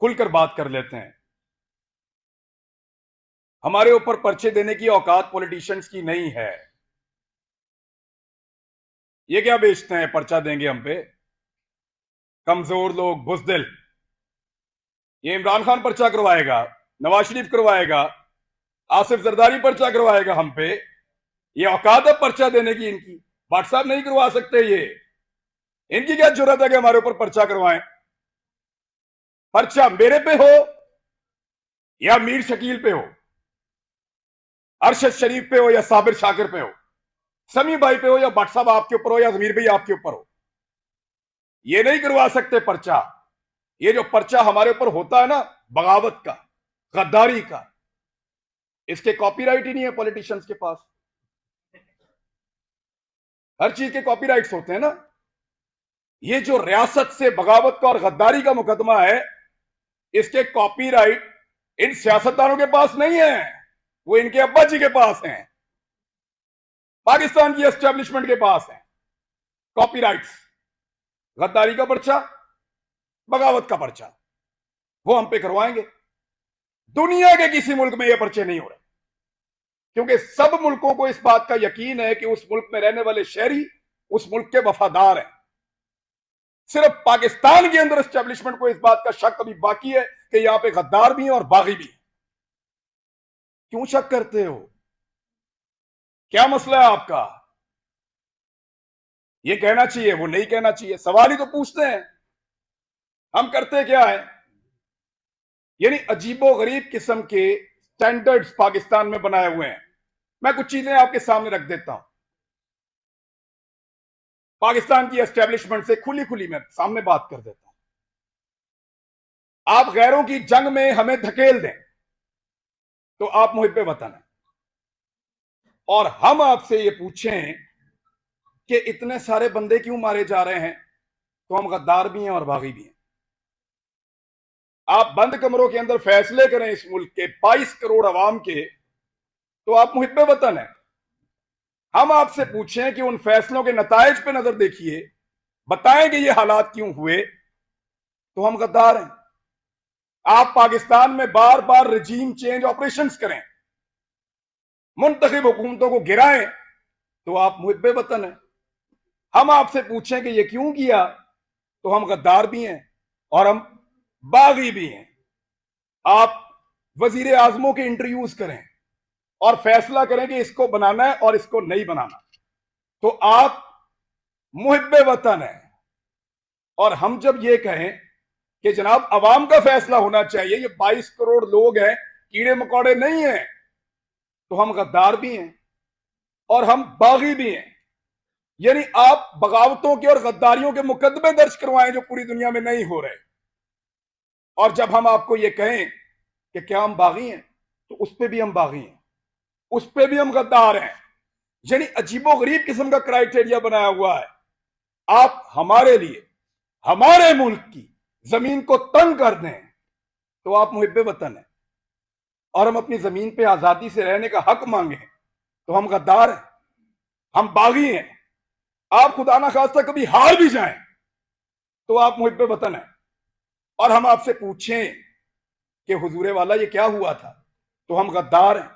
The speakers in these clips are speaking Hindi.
खुलकर बात कर लेते हैं। हमारे ऊपर पर्चे देने की औकात पॉलिटिशियंस की नहीं है। ये क्या बेचते हैं, पर्चा देंगे हम पे? कमजोर लोग, बुजदिल। ये इमरान खान पर्चा करवाएगा, नवाज शरीफ करवाएगा, आसिफ जरदारी पर्चा करवाएगा हम पे। ये औकात है पर्चा देने की इनकी? भट्ट साहब नहीं करवा सकते ये। इनकी क्या जरूरत है कि हमारे ऊपर पर्चा करवाएं? पर्चा मेरे पे हो या मीर शकील पे हो, अरशद शरीफ पे हो या साबिर शाकिर पे हो, समी भाई पे हो या भट्ट साहब आपके ऊपर हो या जमीर भाई आपके ऊपर हो, ये नहीं करवा सकते पर्चा। ये जो पर्चा हमारे ऊपर होता है ना, बगावत का, गद्दारी का, इसके कॉपीराइट ही नहीं है पॉलिटिशियंस के पास। हर चीज के कॉपीराइट्स होते हैं ना। ये जो रियासत से बगावत का और गद्दारी का मुकदमा है, इसके कॉपीराइट इन सियासतदानों के पास नहीं है, वो इनके अब्बा जी के पास हैं, पाकिस्तान की एस्टेब्लिशमेंट के पास हैं कॉपीराइट्स। गद्दारी का पर्चा, बगावत का पर्चा, वो हम पे करवाएंगे। दुनिया के किसी मुल्क में ये पर्चे नहीं हो रहे, क्योंकि सब मुल्कों को इस बात का यकीन है कि उस मुल्क में रहने वाले शहरी उस मुल्क के वफादार हैं। सिर्फ पाकिस्तान के अंदर एस्टेब्लिशमेंट को इस बात का शक अभी बाकी है कि यहां पे गद्दार भी हैं और बागी भी हैं। क्यों शक करते हो? क्या मसला है आपका? ये कहना चाहिए, वो नहीं कहना चाहिए, सवाल ही तो पूछते हैं। हम करते क्या है? यानी अजीबो गरीब किस्म के स्टैंडर्ड्स पाकिस्तान में बनाए हुए हैं। मैं कुछ चीजें आपके सामने रख देता हूं। पाकिस्तान की एस्टेब्लिशमेंट से खुली खुली मैं सामने बात कर देता हूं। आप गैरों की जंग में हमें धकेल दें तो आप मुहिब्बे वतन हैं, और हम आपसे ये पूछें कि इतने सारे बंदे क्यों मारे जा रहे हैं, तो हम गद्दार भी हैं और बागी भी हैं। आप बंद कमरों के अंदर फैसले करें इस मुल्क के 22 करोड़ अवाम के, तो आप मुहिब्बे वतन हैं। हम आपसे पूछें कि उन फैसलों के नतायज पे नजर देखिए, बताएं कि ये हालात क्यों हुए, तो हम गद्दार हैं। आप पाकिस्तान में बार बार रजीम चेंज ऑपरेशंस करें, मुंतखब हुकूमतों को गिराएं, तो आप मुहिब्बे वतन हैं। हम आपसे पूछें कि ये क्यों किया, तो हम गद्दार भी हैं और हम बागी भी हैं। आप वजीर आजमों के इंटरव्यूज करें और फैसला करें कि इसको बनाना है और इसको नहीं बनाना, तो आप मुहिब्बे वतन हैं। और हम जब ये कहें कि जनाब अवाम का फैसला होना चाहिए, ये 22 करोड़ लोग हैं, कीड़े मकोड़े नहीं हैं, तो हम गद्दार भी हैं और हम बागी भी हैं। यानी आप बगावतों के और गद्दारियों के मुकदमे दर्ज करवाएं जो पूरी दुनिया में नहीं हो रहे। और जब हम आपको ये कहें कि क्या हम बागी हैं, तो उस पर भी हम बागी हैं, उस पर भी हम गद्दार हैं। यानी अजीबो गरीब किस्म का क्राइटेरिया बनाया हुआ है। आप हमारे लिए, हमारे मुल्क की जमीन को तंग कर दें, तो आप मुहिब्बे वतन हैं, और हम अपनी जमीन पे आजादी से रहने का हक मांगे, तो हम गद्दार हैं, हम बागी हैं। आप खुदा ना खास्ता कभी हार भी जाएं, तो आप मुहिब्बे वतन हैं। और हम आपसे पूछें कि हुजूरे वाला ये क्या हुआ था, तो हम गद्दार हैं,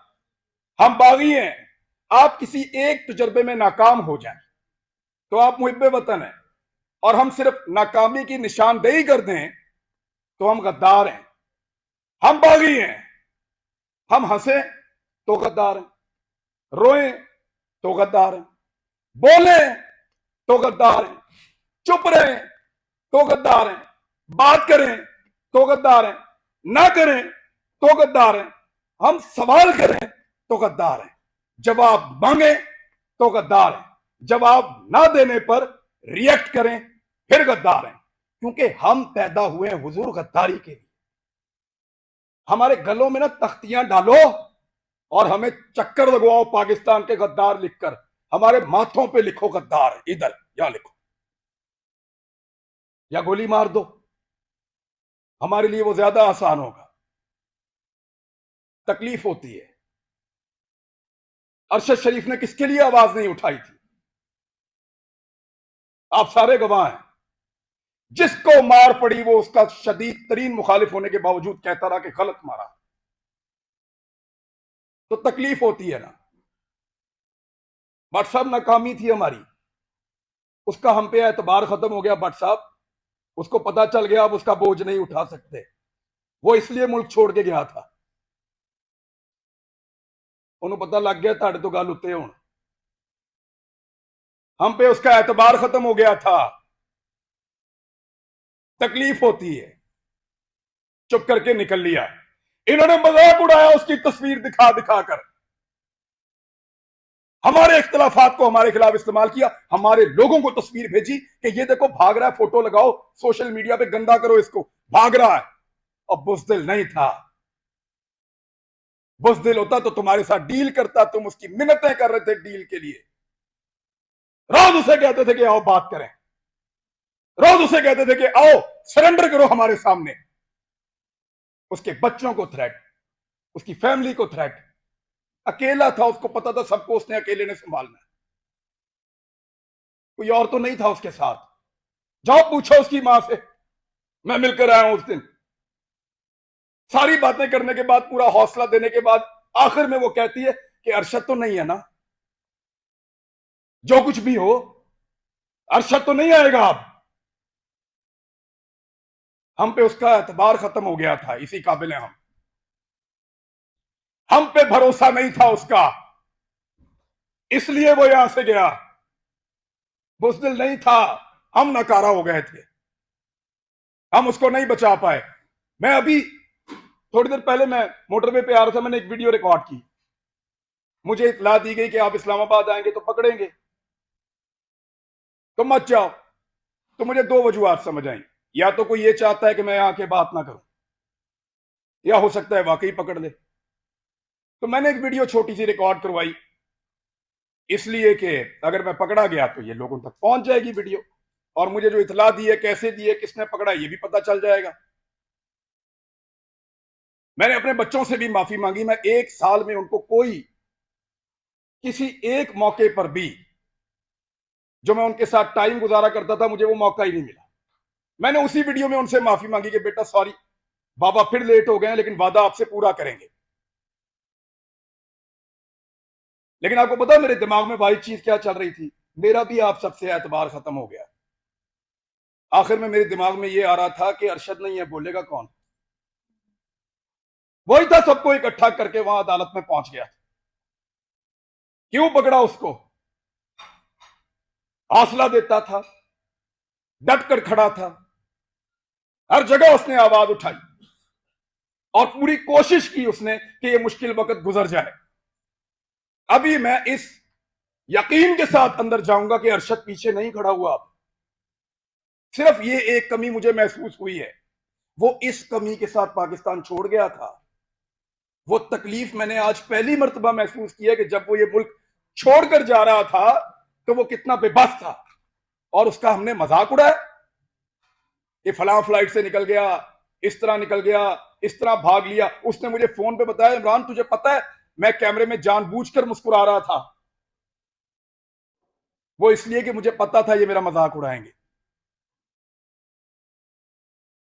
हम बागी हैं। आप किसी एक तजर्बे में नाकाम हो जाएं, तो आप मुहिब्बे वतन हैं, और हम सिर्फ नाकामी की निशानदेही कर दें, तो हम गद्दार हैं, हम बागी हैं। हम हंसे तो गद्दार हैं, रोएं तो गद्दार हैं, बोले तो गद्दार हैं, चुप रहें तो गद्दार हैं, बात करें तो गद्दार हैं, ना करें तो गद्दार हैं, हम सवाल करें तो गद्दार हैं, जवाब मांगे तो गद्दार हैं, जवाब ना देने पर रिएक्ट करें फिर गद्दार हैं। क्योंकि हम पैदा हुए हैं हुजूर गद्दारी के लिए। हमारे गलों में ना तख्तियां डालो और हमें चक्कर लगवाओ पाकिस्तान के गद्दार लिखकर, हमारे माथों पे लिखो गद्दार, इधर या लिखो या गोली मार दो, हमारे लिए वो ज्यादा आसान होगा। तकलीफ होती है। अरशद शरीफ ने किसके लिए आवाज नहीं उठाई थी? आप सारे गवाह हैं। जिसको मार पड़ी वो उसका शदीद तरीन मुखालिफ होने के बावजूद कहता रहा कि गलत मारा, तो तकलीफ होती है ना। भट्ट साहब नाकामी थी हमारी, उसका हम पे एतबार खत्म हो गया। भट्ट साहब, उसको पता चल गया अब उसका बोझ नहीं उठा सकते, वो इसलिए मुल्क छोड़ के गया था। उन्हें पता लग गया ताड़े तो गल उत्ते हुण, हम पे उसका एतबार खत्म हो गया था। तकलीफ होती है, चुप करके निकल लिया। इन्होंने मजाक उड़ाया उसकी तस्वीर दिखा दिखा कर, हमारे इख्तलाफात को हमारे खिलाफ इस्तेमाल किया, हमारे लोगों को तस्वीर भेजी कि ये देखो भाग रहा है, फोटो लगाओ सोशल मीडिया पे, गंदा करो इसको, भाग रहा है। और बुज़दिल नहीं था, बुज़दिल होता तो तुम्हारे साथ डील करता, तुम उसकी मिन्नतें कर रहे थे डील के लिए। रोज उसे कहते थे कि आओ बात करें, रोज उसे कहते थे कि आओ सरेंडर करो हमारे सामने। उसके बच्चों को थ्रेट, उसकी फैमिली को थ्रेट। अकेला था, उसको पता था सबको उसने अकेले ने संभालना है, कोई और तो नहीं था उसके साथ। जाओ पूछो उसकी मां से, मैं मिलकर आया हूं उस दिन। सारी बातें करने के बाद, पूरा हौसला देने के बाद, आखिर में वो कहती है कि अरशद तो नहीं है ना, जो कुछ भी हो अरशद तो नहीं आएगा अब। हम पे उसका एतबार खत्म हो गया था, इसी काबिल है हम पे भरोसा नहीं था उसका, इसलिए वो यहां से गया। बुज़दिल नहीं था, हम नकारा हो गए थे, हम उसको नहीं बचा पाए। मैं अभी थोड़ी देर पहले मैं मोटरवे पे आ रहा था, मैंने एक वीडियो रिकॉर्ड की। मुझे इत्तला दी गई कि आप इस्लामाबाद आएंगे तो पकड़ेंगे, तो मत जाओ। तो मुझे दो वजूहात समझ आई, या तो कोई ये चाहता है कि मैं आके बात ना करूं, या हो सकता है वाकई पकड़ ले। तो मैंने एक वीडियो छोटी सी रिकॉर्ड करवाई, इसलिए कि अगर मैं पकड़ा गया तो ये लोगों तक पहुंच जाएगी वीडियो, और मुझे जो इतला दी है, कैसे दी है, किसने पकड़ा, ये भी पता चल जाएगा। मैंने अपने बच्चों से भी माफी मांगी। मैं एक साल में उनको कोई किसी एक मौके पर भी जो मैं उनके साथ टाइम गुजारा करता था, मुझे वो मौका ही नहीं मिला। मैंने उसी वीडियो में उनसे माफी मांगी कि बेटा सॉरी, बाबा फिर लेट हो गए हैं, लेकिन वादा आपसे पूरा करेंगे। लेकिन आपको पता मेरे दिमाग में वाही चीज क्या चल रही थी, मेरा भी आप सबसे एतबार खत्म हो गया। आखिर में मेरे दिमाग में ये आ रहा था कि अरशद नहीं है, बोलेगा कौन। वही था, सबको इकट्ठा करके वहां अदालत में पहुंच गया। क्यों पकड़ा उसको, हौसला देता था, डट कर खड़ा था, हर जगह उसने आवाज उठाई और पूरी कोशिश की उसने कि यह मुश्किल वक्त गुजर जाए। अभी मैं इस यकीन के साथ अंदर जाऊंगा कि अरशद पीछे नहीं खड़ा हुआ। अब सिर्फ ये एक कमी मुझे महसूस हुई है, वो इस कमी के साथ पाकिस्तान छोड़ गया था। वो तकलीफ मैंने आज पहली मर्तबा महसूस किया कि जब वो ये मुल्क छोड़कर जा रहा था तो वो कितना बेबस था, और उसका हमने मजाक उड़ाया कि फलां फ्लाइट से निकल गया, इस तरह निकल गया, इस तरह भाग लिया। उसने मुझे फोन पे बताया, इमरान तुझे पता है मैं कैमरे में जानबूझकर मुस्कुरा रहा था, वो इसलिए कि मुझे पता था ये मेरा मजाक उड़ाएंगे।